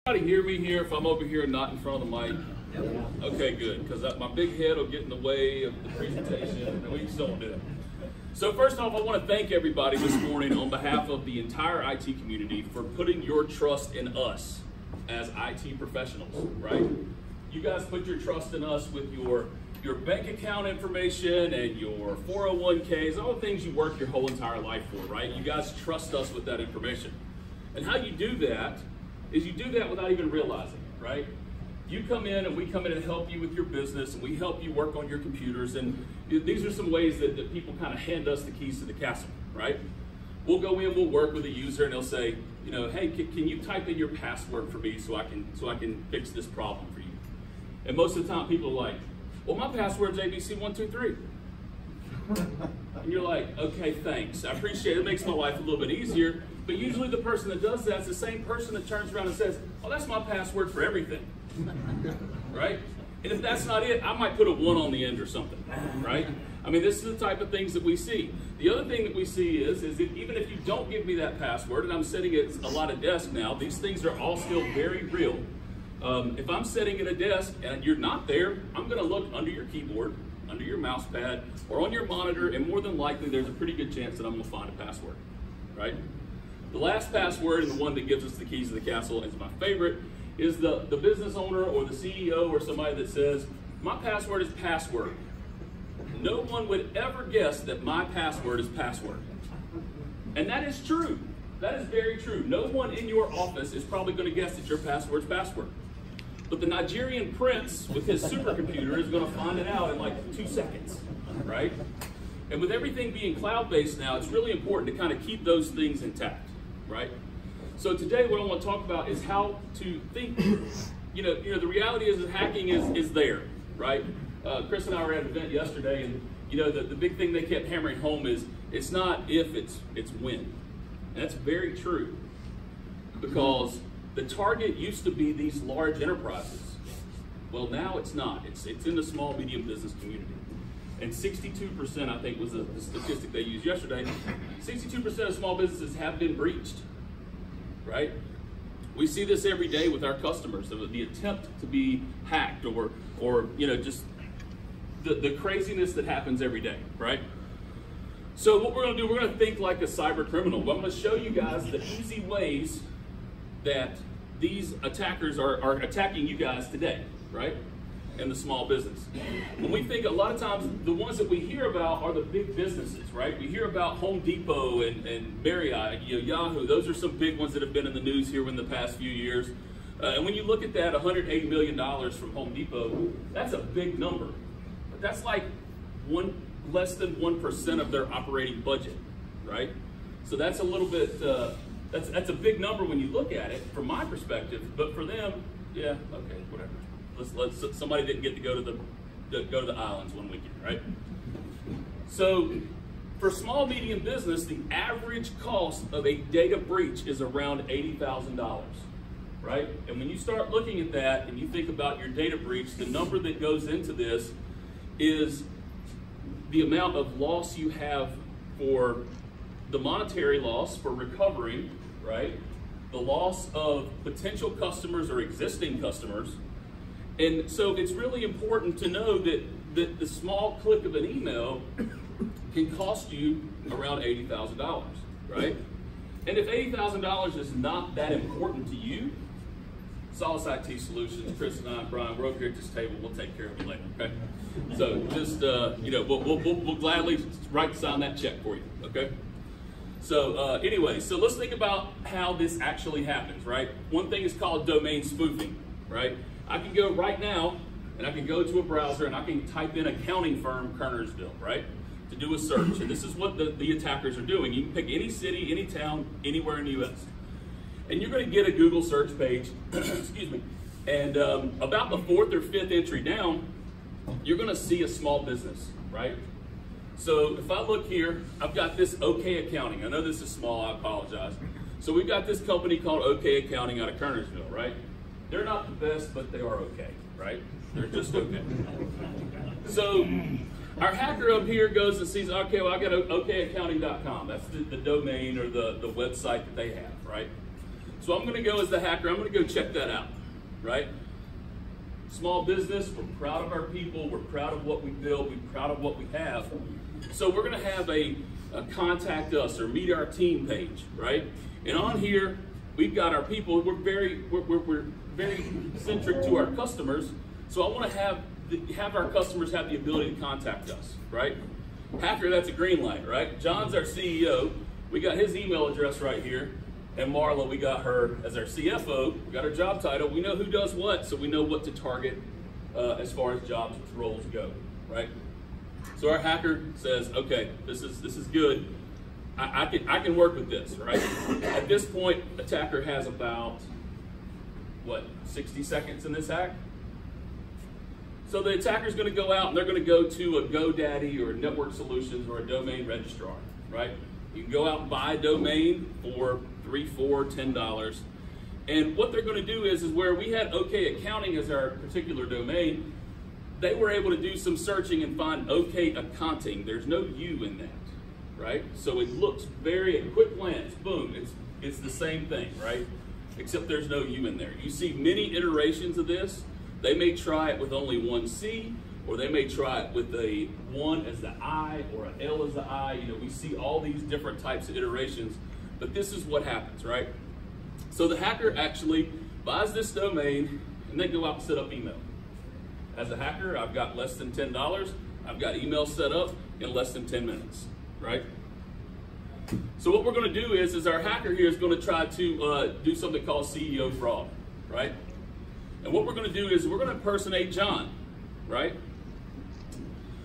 Anybody hear me here if I'm over here and not in front of the mic? Okay, good, because my big head will get in the way of the presentation, and we just don't do it. So first off, I want to thank everybody this morning on behalf of the entire IT community for putting your trust in us as IT professionals, right? You guys put your trust in us with your bank account information and your 401ks, all the things you work your whole entire life for, right? You guys trust us with that information. And how you do that is you do that without even realizing it, right? You come in and we come in and help you with your business, and we help you work on your computers, and these are some ways that people kind of hand us the keys to the castle, right? We'll go in, we'll work with a user, and they'll say, you know, hey, can you type in your password for me so I can fix this problem for you? And most of the time people are like, well, my password's ABC123. And you're like, okay, thanks. I appreciate it. It makes my life a little bit easier. But usually the person that does that is the same person that turns around and says, oh, that's my password for everything. Right? And if that's not it, I might put a 1 on the end or something. Right? I mean, this is the type of things that we see. The other thing that we see is that even if you don't give me that password, and I'm sitting at a lot of desks now, these things are all still very real. If I'm sitting at a desk and you're not there, I'm going to look under your keyboard, under your mouse pad, or on your monitor, and more than likely there's a pretty good chance that I'm going to find a password, right? The last password, and the one that gives us the keys to the castle, is my favorite, is the business owner or the CEO or somebody that says, my password is password. No one would ever guess that my password is password. And that is true. That is very true. No one in your office is probably going to guess that your password's password. But the Nigerian prince with his supercomputer is going to find it out in like 2 seconds, right? And with everything being cloud-based now, it's really important to kind of keep those things intact, right? So today what I want to talk about is how to think. You know, the reality is that hacking is there, right? Chris and I were at an event yesterday, and the big thing they kept hammering home is it's not if, it's when. And that's very true, because the target used to be these large enterprises. Well, now it's not. It's in the small, medium business community. And 62%, I think, was the statistic they used yesterday. 62% of small businesses have been breached, right? We see this every day with our customers, the attempt to be hacked or just the craziness that happens every day, right? So what we're going to do, we're going to think like a cyber criminal. I'm going to show you guys the easy ways that these attackers are attacking you guys today, right? In the small business. When we think, a lot of times, the ones that we hear about are the big businesses, right? We hear about Home Depot and Marriott, Yahoo. Those are some big ones that have been in the news here in the past few years. And when you look at that, $180 million from Home Depot, that's a big number. But that's like less than 1% of their operating budget, right? So that's a little bit, that's a big number when you look at it from my perspective, but for them, yeah, okay, whatever. Somebody didn't get to go to the islands one weekend, right? So for small, medium business, the average cost of a data breach is around $80,000, right? And when you start looking at that and you think about your data breach, the number that goes into this is the amount of loss you have for the monetary loss for recovering, right? The loss of potential customers or existing customers. And so it's really important to know that the small click of an email can cost you around $80,000, right? And if $80,000 is not that important to you, Solace IT Solutions, Chris and I, Brian, we're over here at this table. We'll take care of you later, okay? So just, we'll gladly sign that check for you, okay? So anyway, so let's think about how this actually happens, right? One thing is called domain spoofing, right? I can go right now, and I can go to a browser, and I can type in accounting firm Kernersville, right? To do a search, and this is what the attackers are doing. You can pick any city, any town, anywhere in the U.S. And you're going to get a Google search page, excuse me, and about the 4th or 5th entry down, you're going to see a small business, right? So if I look here, I've got this OK Accounting. I know this is small, I apologize. So we've got this company called OK Accounting out of Kernersville, right? They're not the best, but they are okay, right? They're just okay. So our hacker up here goes and sees, okay, well, I got okaccounting.com. That's the domain or the website that they have, right? So So I'm going to go as the hacker. I'm going to go check that out, right? Small business, we're proud of our people. We're proud of what we build. We're proud of what we have. So we're going to have a contact us or meet our team page, right? And on here, we've got our people. We're very centric to our customers. So I want to have our customers have the ability to contact us, right? Hacker, that's a green light, right? John's our CEO. We got his email address right here. And Marla, we got her as our CFO. We got her job title. We know who does what, so we know what to target as far as jobs and roles go, right? So our hacker says, okay, this is good. I can work with this, right? At this point, attacker has about, 60 seconds in this hack? So the attacker's going to go out and they're going to go to a GoDaddy or Network Solutions or a domain registrar, right? You can go out and buy a domain for $3, $4, $10. And what they're going to do is where we had OK Accounting as our particular domain, they were able to do some searching and find OK Accounting. There's no U in that, right? So it looks very, at quick glance, boom, it's the same thing, right? Except there's no U in there. You see many iterations of this. They may try it with only one C, or they may try it with a 1 as the I or an L as the I. You know, we see all these different types of iterations, but this is what happens, right? So the hacker actually buys this domain and they go out and set up email. As a hacker, I've got less than $10. I've got email set up in less than 10 minutes, right? So what we're going to do is our hacker here is going to try to do something called CEO fraud, right? And what we're going to do is we're going to impersonate John, right?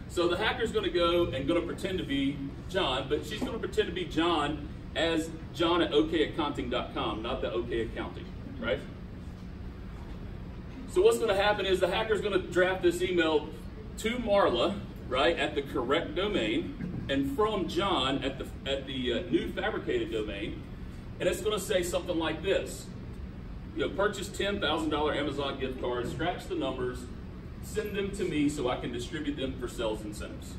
So the hacker's going to go and going to pretend to be John, but she's going to pretend to be John as John at okaccounting.com, not the OK Accounting, right? So what's going to happen is the hacker's going to draft this email to Marla, right, at the correct domain, and from John at the new fabricated domain, and it's going to say something like this. You know, purchase $10,000 Amazon gift cards, scratch the numbers, send them to me so I can distribute them for sales incentives.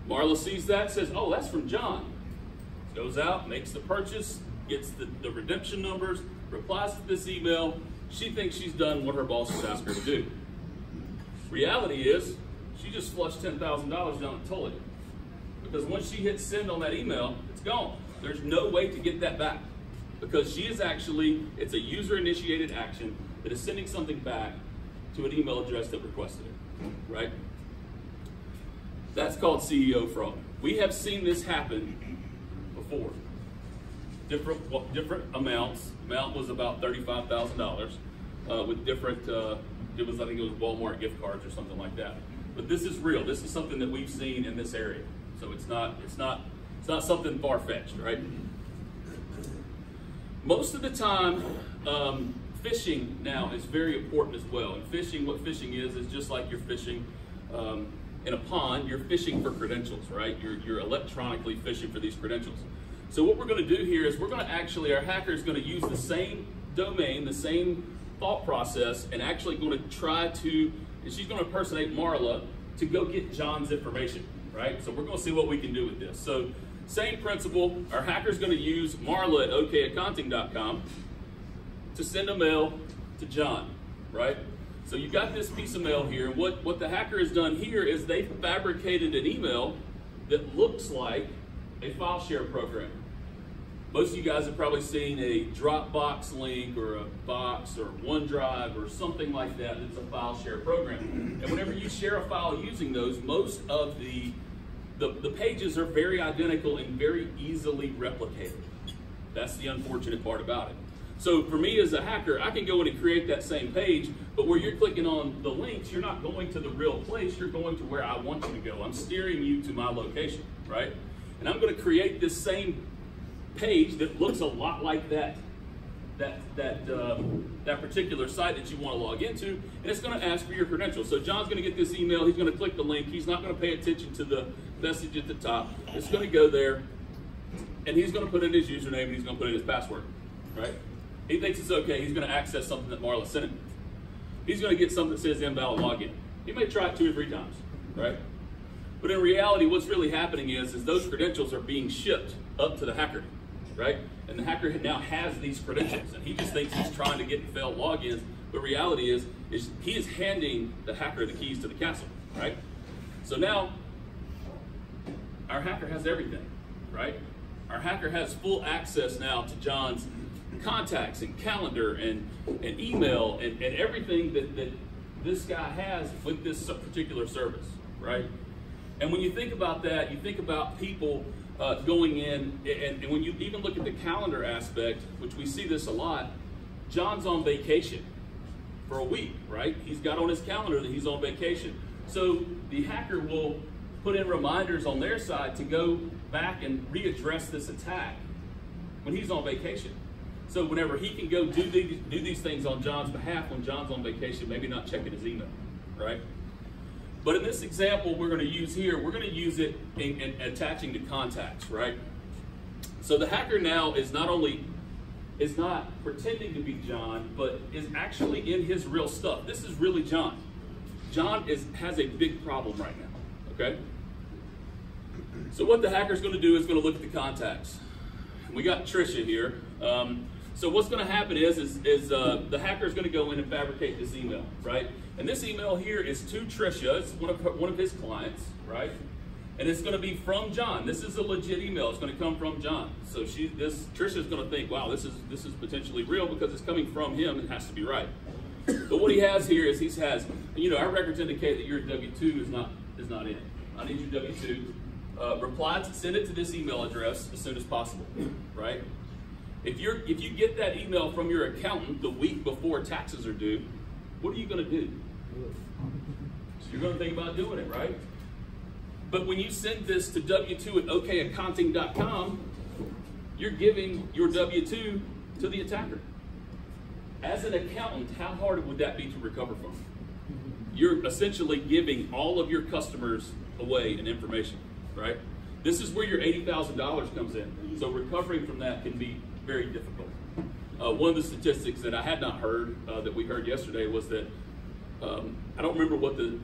Marla sees that, says, oh, that's from John. Goes out, makes the purchase, gets the redemption numbers, replies to this email. She thinks she's done what her boss has asked her to do. Reality is, she just flushed $10,000 down the toilet. Because once she hits send on that email, it's gone. There's no way to get that back. Because she is actually, it's a user-initiated action that is sending something back to an email address that requested it, right? That's called CEO fraud. We have seen this happen before. Different amounts. Amount was about $35,000 with different, I think it was Walmart gift cards or something like that. But this is real. This is something that we've seen in this area. So it's not something far-fetched, right? Most of the time, phishing now is very important as well. And phishing, what phishing is just like you're fishing in a pond, you're fishing for credentials, right? You're electronically fishing for these credentials. So what we're going to do here is we're going to actually, our hacker is going to use the same domain, the same thought process, and actually going to try to, and she's going to impersonate Marla to go get John's information, right? So we're going to see what we can do with this. So same principle, our hacker's going to use Marla at okaccounting.com to send a mail to John, right? So you've got this piece of mail here, and what the hacker has done here is they fabricated an email that looks like a file share program. Most of you guys have probably seen a Dropbox link or a Box or OneDrive or something like that that's a file share program. And whenever you share a file using those, most of the pages are very identical and very easily replicated. That's the unfortunate part about it. So for me as a hacker, I can go in and create that same page, but where you're clicking on the links, you're not going to the real place, you're going to where I want you to go. I'm steering you to my location, right? And I'm going to create this same page that looks a lot like that particular site that you want to log into, and it's going to ask for your credentials. So John's going to get this email, he's going to click the link, he's not going to pay attention to the message at the top. It's going to go there, and he's going to put in his username and he's going to put in his password, right? He thinks it's okay, he's going to access something that Marla sent him. He's going to get something that says invalid login. He may try it 2 or 3 times, right? But in reality, what's really happening is those credentials are being shipped up to the hacker. right? And the hacker now has these credentials, and he just thinks he's trying to get failed logins. The reality is he is handing the hacker the keys to the castle, right? So now, our hacker has everything, right? Our hacker has full access now to John's contacts and calendar and email and everything that this guy has with this particular service, right? And when you think about that, you think about people going in, and when you even look at the calendar aspect, which we see this a lot, John's on vacation for a week, right? He's got on his calendar that he's on vacation. So the hacker will put in reminders on their side to go back and readdress this attack when he's on vacation. So whenever he can go do these things on John's behalf when John's on vacation, maybe not checking his email, right? But in this example we're going to use here, we're going to use it in attaching to contacts, right? So the hacker now is not pretending to be John, but is actually in his real stuff. This is really John. John has a big problem right now, okay? So what the hacker's going to do is going to look at the contacts. We got Trisha here. So what's going to happen is the hacker is going to go in and fabricate this email, right? And this email here is to Trisha. It's one of his clients, right? And it's going to be from John. This is a legit email. It's going to come from John. So Trisha is going to think, wow, this is potentially real because it's coming from him. It has to be right. But what he has here is our records indicate that your W-2 is not in it. I need your W-2. Send it to this email address as soon as possible, right? If you get that email from your accountant the week before taxes are due, what are you going to do? You're going to think about doing it, right? But when you send this to w2@okaccounting.com, you're giving your W-2 to the attacker. As an accountant, how hard would that be to recover from? You're essentially giving all of your customers away in information, right? This is where your $80,000 comes in. So recovering from that can be very difficult. One of the statistics that I had not heard, that we heard yesterday, was that, I don't remember what the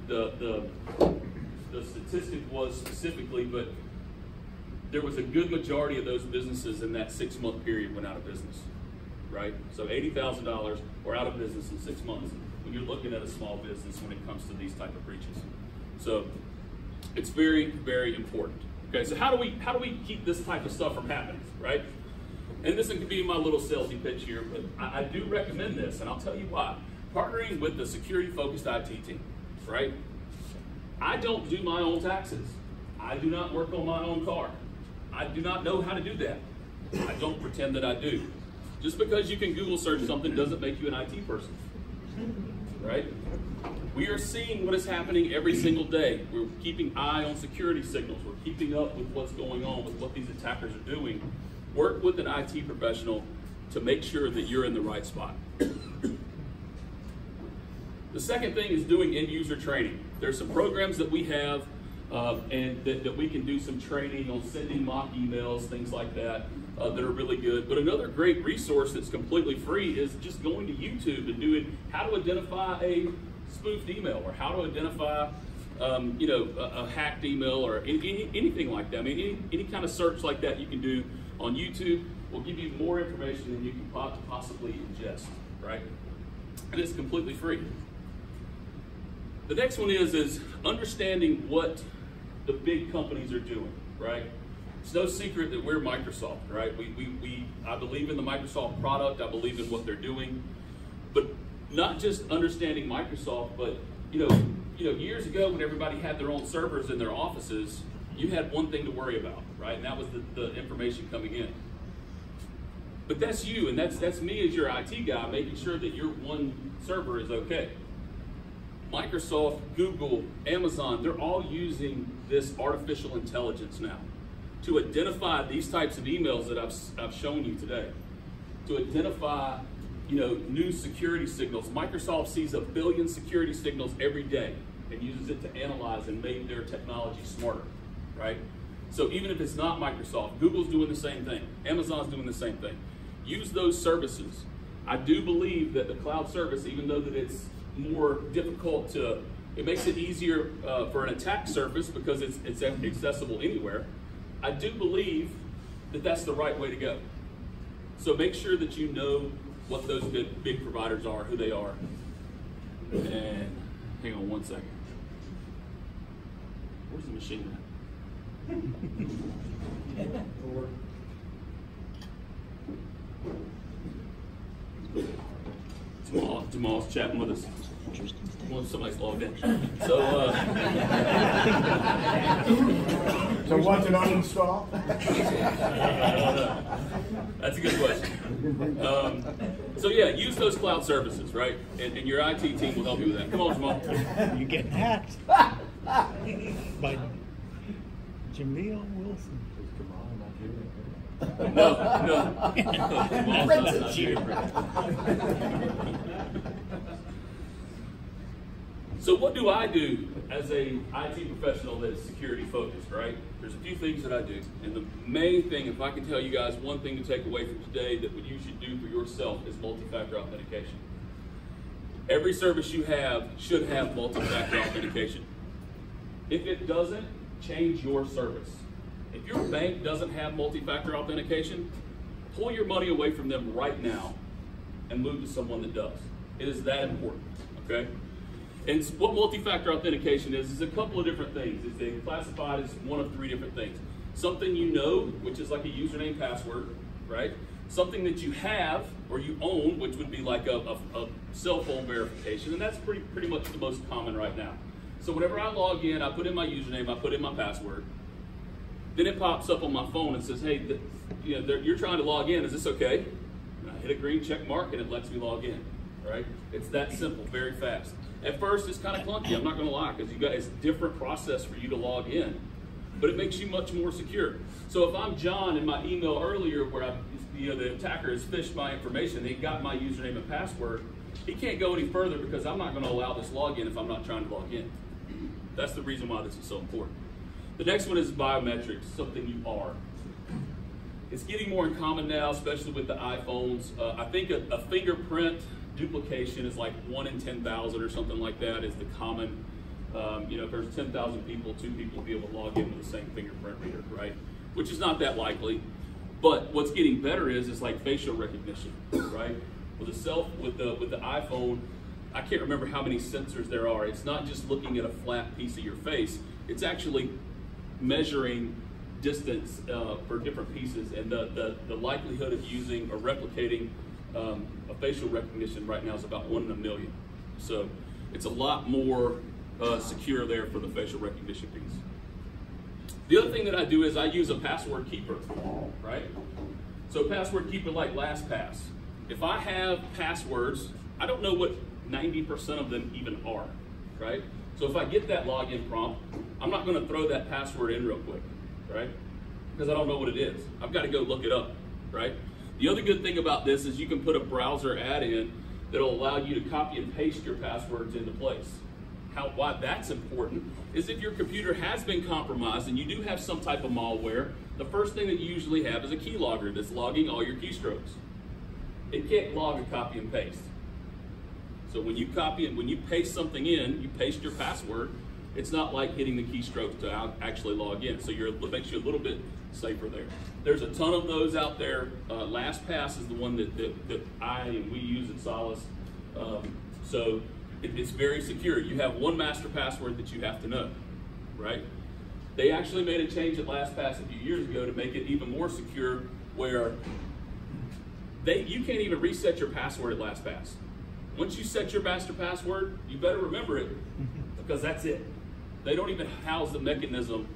statistic was specifically, but there was a good majority of those businesses in that 6-month period went out of business, right? So $80,000 were out of business in 6 months when you're looking at a small business when it comes to these type of breaches. So it's very, very important. Okay, so how do we keep this type of stuff from happening, right? And this could be my little salesy pitch here, but I do recommend this, and I'll tell you why. Partnering with the security-focused IT team, right? I don't do my own taxes. I do not work on my own car. I do not know how to do that. I don't pretend that I do. Just because you can Google search something doesn't make you an IT person, right? We are seeing what is happening every single day. We're keeping eye on security signals. We're keeping up with what's going on, with what these attackers are doing. Work with an IT professional to make sure that you're in the right spot. The second thing is doing end user training. There's some programs that we have and that we can do some training on sending mock emails, things like that, that are really good. But another great resource that's completely free is just going to YouTube and doing how to identify a spoofed email, or how to identify a hacked email, or anything like that. I mean, any kind of search like that you can do on YouTube will give you more information than you can possibly ingest, right? And it's completely free. The next one is understanding what the big companies are doing, right? It's no secret that we're Microsoft, right? I believe in the Microsoft product. I believe in what they're doing, but not just understanding Microsoft, but years ago when everybody had their own servers in their offices, you had one thing to worry about, right? And that was the information coming in. But that's you, and that's me as your IT guy, making sure that your one server is okay. Microsoft, Google, Amazon, they're all using this artificial intelligence now to identify these types of emails that I've shown you today, to identify new security signals. Microsoft sees 1 billion security signals every day and uses it to analyze and make their technology smarter, right? So even if it's not Microsoft, Google's doing the same thing, Amazon's doing the same thing. Use those services. I do believe that the cloud service, even though that it's more difficult it makes it easier for an attack surface because it's accessible anywhere, I do believe that that's the right way to go. So make sure that you know what those big providers are, who they are. And hang on one second. Where's the machine at? Jamal's chatting with us. Well, somebody's logged in. So, so what's an uninstall? That's a good question. So yeah, use those cloud services, right? And your IT team will help you with that. Come on, Jamal. You're getting hacked by Jameel Wilson. No. So what do I do as a IT professional that is security focused, right? There's a few things that I do. And the main thing, if I can tell you guys one thing to take away from today that what you should do for yourself is multi-factor authentication. Every service you have should have multi-factor authentication. If it doesn't, change your service. If your bank doesn't have multi-factor authentication, pull your money away from them right now and move to someone that does. It is that important, okay? And what multi-factor authentication is a couple of different things. It's classified as one of three different things. Something you know, which is like a username, password, right? Something that you have or you own, which would be like a cell phone verification, and that's pretty much the most common right now. So whenever I log in, I put in my username, I put in my password, then it pops up on my phone and says, hey, you're trying to log in, is this okay? And I hit a green check mark and it lets me log in, right? It's that simple, very fast. At first, it's kind of clunky, I'm not gonna lie, because it's a different process for you to log in, but it makes you much more secure. So if I'm John in my email earlier where the attacker has phished my information, he got my username and password, he can't go any further because I'm not gonna allow this login if I'm not trying to log in. That's the reason why this is so important. The next one is biometrics, something you are. It's getting more in common now, especially with the iPhones. I think a fingerprint duplication is like 1 in 10,000 or something like that is the common, if there's 10,000 people, 2 people will be able to log in with the same fingerprint reader, right? Which is not that likely. But what's getting better is like facial recognition, right? With the iPhone, I can't remember how many sensors there are. It's not just looking at a flat piece of your face. It's actually measuring distance for different pieces, and the likelihood of using or replicating a facial recognition right now is about 1 in a million. So it's a lot more secure there for the facial recognition piece. The other thing that I do is I use a password keeper, right? So password keeper like LastPass. If I have passwords, I don't know what 90% of them even are, right? So if I get that login prompt, I'm not gonna throw that password in real quick, right? Because I don't know what it is. I've got to go look it up, right? The other good thing about this is you can put a browser add-in that'll allow you to copy and paste your passwords into place. Why that's important is if your computer has been compromised and you do have some type of malware, the first thing that you usually have is a keylogger that's logging all your keystrokes. It can't log a copy and paste. So when you copy and when you paste something in, you paste your password, it's not like hitting the keystroke to actually log in. So it makes you a little bit safer there. There's a ton of those out there. LastPass is the one that I and we use at Solace. So it's very secure. You have one master password that you have to know, right? They actually made a change at LastPass a few years ago to make it even more secure, where you can't even reset your password at LastPass. Once you set your master password, you better remember it, because that's it. They don't even house the mechanism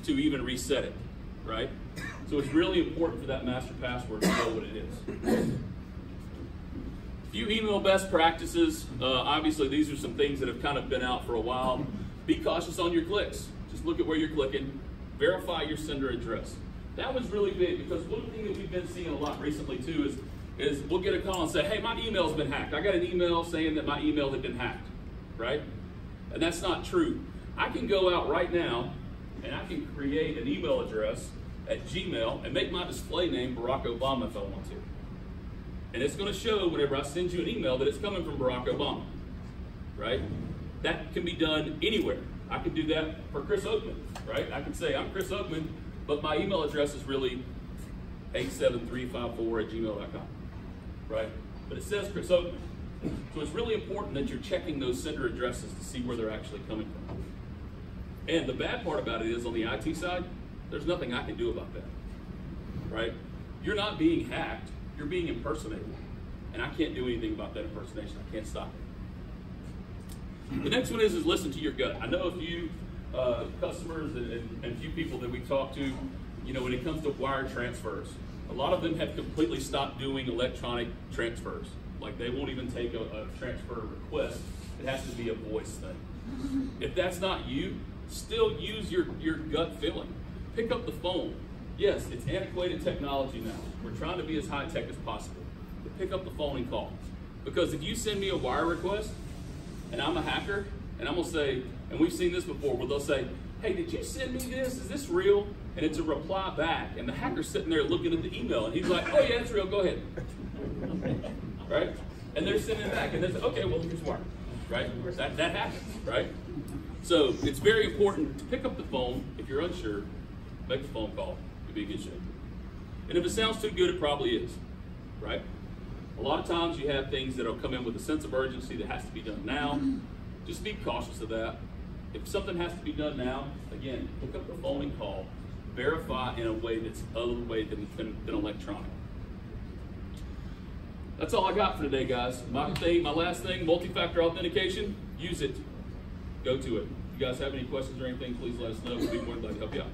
to even reset it, right? So it's really important for that master password to know what it is. Few email best practices. Obviously, these are some things that have kind of been out for a while. Be cautious on your clicks. Just look at where you're clicking. Verify your sender address. That was really big, because one thing that we've been seeing a lot recently too is we'll get a call and say, hey, my email's been hacked. I got an email saying that my email had been hacked, right? And that's not true. I can go out right now and I can create an email address at Gmail and make my display name Barack Obama if I want to. And it's going to show whenever I send you an email that it's coming from Barack Obama, right? That can be done anywhere. I could do that for Chris Oakman, right? I can say, I'm Chris Oakman, but my email address is really 87354@gmail.com, right? But it says, so it's really important that you're checking those sender addresses to see where they're actually coming from. And the bad part about it is, on the IT side, there's nothing I can do about that, right? You're not being hacked, you're being impersonated. And I can't do anything about that impersonation. I can't stop it. The next one is listen to your gut. I know a few customers and a few people that we talk to, you know, when it comes to wire transfers, a lot of them have completely stopped doing electronic transfers. Like, they won't even take a transfer request. It has to be a voice thing. If that's not you, still use your gut feeling. Pick up the phone. Yes, it's antiquated technology now. We're trying to be as high tech as possible. But pick up the phone and call. Because if you send me a wire request, and I'm a hacker, and I'm gonna say, and we've seen this before, where they'll say, hey, did you send me this? Is this real? And it's a reply back, and the hacker's sitting there looking at the email, and he's like, oh yeah, it's real, go ahead. Right? And they're sending it back, and they say, okay, well, here's wire. Right? That happens, right? So it's very important to pick up the phone. If you're unsure, make the phone call. You'll be in good shape. And if it sounds too good, it probably is, right? A lot of times you have things that will come in with a sense of urgency that has to be done now. Just be cautious of that. If something has to be done now, again, pick up the phone and call. Verify in a way that's other way than electronic. That's all I got for today, guys. My last thing, multi-factor authentication, use it. Go to it. If you guys have any questions or anything, please let us know. We'll be more than glad to help you out.